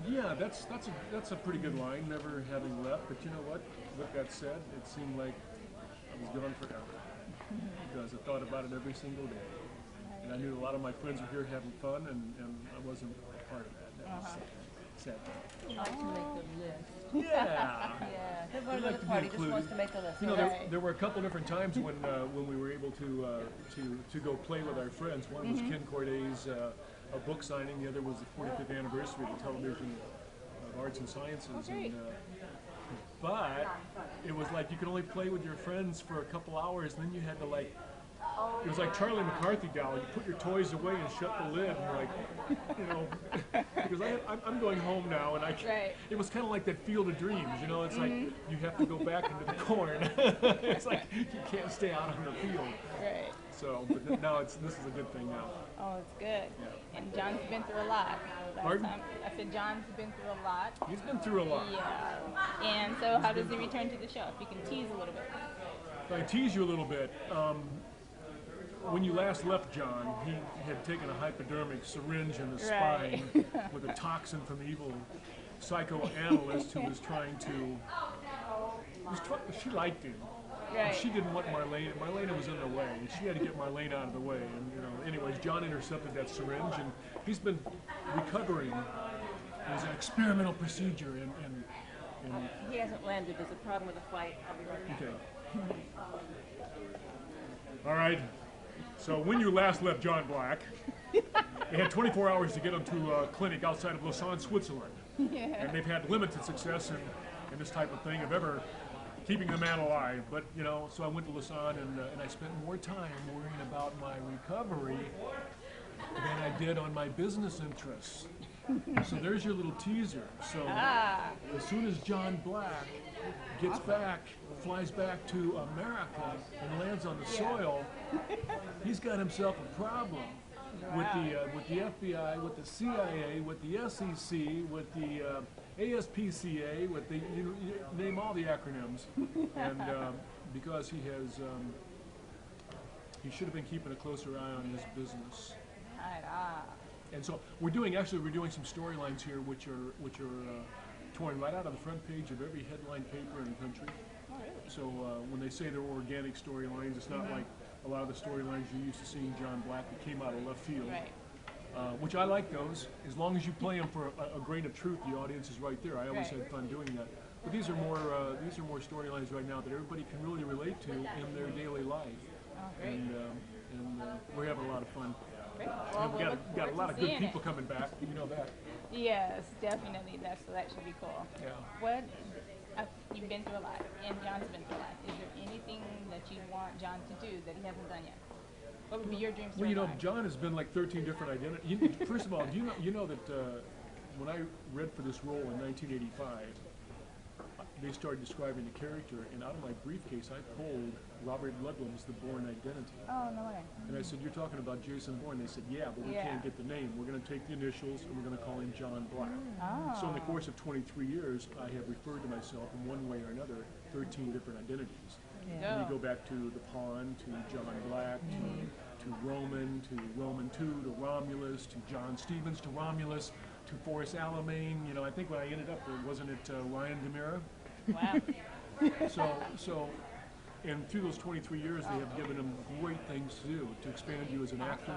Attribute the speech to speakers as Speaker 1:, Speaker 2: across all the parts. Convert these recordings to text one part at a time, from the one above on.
Speaker 1: Yeah, that's a pretty good line, never having left. But you know what? With that said, it seemed like I was gone forever because I thought about it every single day. And I knew a lot of my friends were here having fun, and I wasn't a part of that. That was sad.
Speaker 2: You like to make the list.
Speaker 1: Yeah.
Speaker 2: Yeah. Everybody at the party just wants to make the list.
Speaker 1: You know, there were a couple different times when we were able to go play with our friends. One was Ken Corday's a book signing. The other was the 45th anniversary of the Television of Arts and Sciences. And, but it was like you could only play with your friends for a couple hours, and then you had to like. It was like Charlie McCarthy doll. You put your toys away and shut the lid, and you're like, because I'm going home now, and it was kind of like that Field of Dreams, It's like you have to go back into the corn. It's like you can't stay out on the field.
Speaker 2: Right.
Speaker 1: So, but now this is a good thing now.
Speaker 2: Oh, it's good.
Speaker 1: Yeah.
Speaker 2: And John's been through a lot.
Speaker 1: Pardon?
Speaker 2: I said John's been through a lot.
Speaker 1: He's been through a lot.
Speaker 2: Yeah. And so, how does he return to the show? If you can tease a little bit.
Speaker 1: If I tease you a little bit. When you last left John, he had taken a hypodermic syringe in the spine with a toxin from the evil psychoanalyst who was trying to. She liked him. Right. She didn't want Marlena. Marlena was in the way, and she had to get Marlena out of the way. And anyways, John intercepted that syringe, and he's been recovering. It was an experimental procedure, and
Speaker 3: he hasn't landed. There's a problem with the flight. I'll be right back.
Speaker 1: Okay. All right. So when you last left John Black, they had 24 hours to get him to a clinic outside of Lausanne, Switzerland. Yeah. And they've had limited success in this type of thing of ever keeping the man alive. But, so I went to Lausanne and I spent more time worrying about my recovery than I did on my business interests. So there's your little teaser. So as soon as John Black gets back, flies back to America and lands on the soil, he's got himself a problem with the FBI, with the CIA, with the SEC, with the ASPCA, with the you name all the acronyms, and because he should have been keeping a closer eye on his business. And so we're doing some storylines here, which are torn right out of the front page of every headline paper in the country.
Speaker 2: Oh, really?
Speaker 1: So when they say they're organic storylines, it's not like a lot of the storylines you're used to seeing John Black that came out of left field.
Speaker 2: Right.
Speaker 1: Which I like those. As long as you play them for a grain of truth, the audience is right there. I always had fun doing that. But these are more storylines right now that everybody can really relate to in their daily life.
Speaker 2: Oh, great.
Speaker 1: And we're having a lot of fun.
Speaker 2: Great.
Speaker 1: And we got a lot of good people coming back. You know that.
Speaker 2: Yes, definitely. That should be cool.
Speaker 1: Yeah.
Speaker 2: You've been through a lot, and John's been through a lot. Is there anything that you want John to do that he hasn't done yet? What would be your dream story?
Speaker 1: Well, John has been like 13 different identities. First of all, do you know that when I read for this role in 1985, they started describing the character, and out of my briefcase, I pulled Robert Ludlum's The Bourne Identity.
Speaker 2: Oh, no way.
Speaker 1: And I said, "You're talking about Jason Bourne?" They said, "Yeah, but we can't get the name. We're going to take the initials, and we're going to call him John Black."
Speaker 2: Oh.
Speaker 1: So in the course of 23 years, I have referred to myself in one way or another 13 different identities.
Speaker 2: Yeah.
Speaker 1: And you go back to the Pawn, to John Black, to Roman, to Roman II, to Romulus, to John Stevens, to Romulus, to Forrest Alamein. I think when I ended up there, wasn't it Ryan DeMira?
Speaker 2: Wow.
Speaker 1: So, and through those 23 years, they have given him great things to do, to expand you as an actor,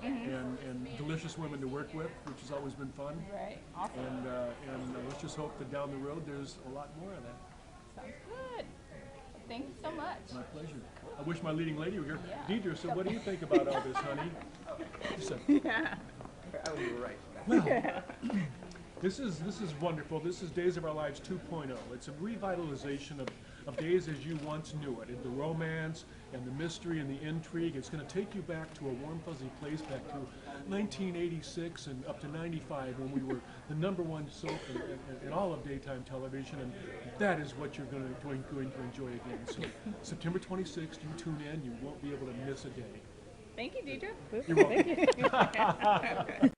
Speaker 1: and delicious women to work with, which has always been fun.
Speaker 2: Right. Awesome.
Speaker 1: And let's just hope that down the road, there's a lot more of that.
Speaker 2: Sounds good. Thank you so much.
Speaker 1: My pleasure. I wish my leading lady were here.
Speaker 2: Yeah.
Speaker 1: Deidre, so what do you think about all this, honey?
Speaker 4: Oh, you were right.
Speaker 1: Well, this is wonderful. This is Days of Our Lives 2.0. It's a revitalization of Days as you once knew it. And the romance and the mystery and the intrigue. It's going to take you back to a warm, fuzzy place, back to 1986 and up to 95 when we were the #1 soap in all of daytime television. And that is what you're going to enjoy again. So September 26th, you tune in. You won't be able to miss a day.
Speaker 2: Thank you, Deidre.
Speaker 1: You're welcome.
Speaker 2: Thank you.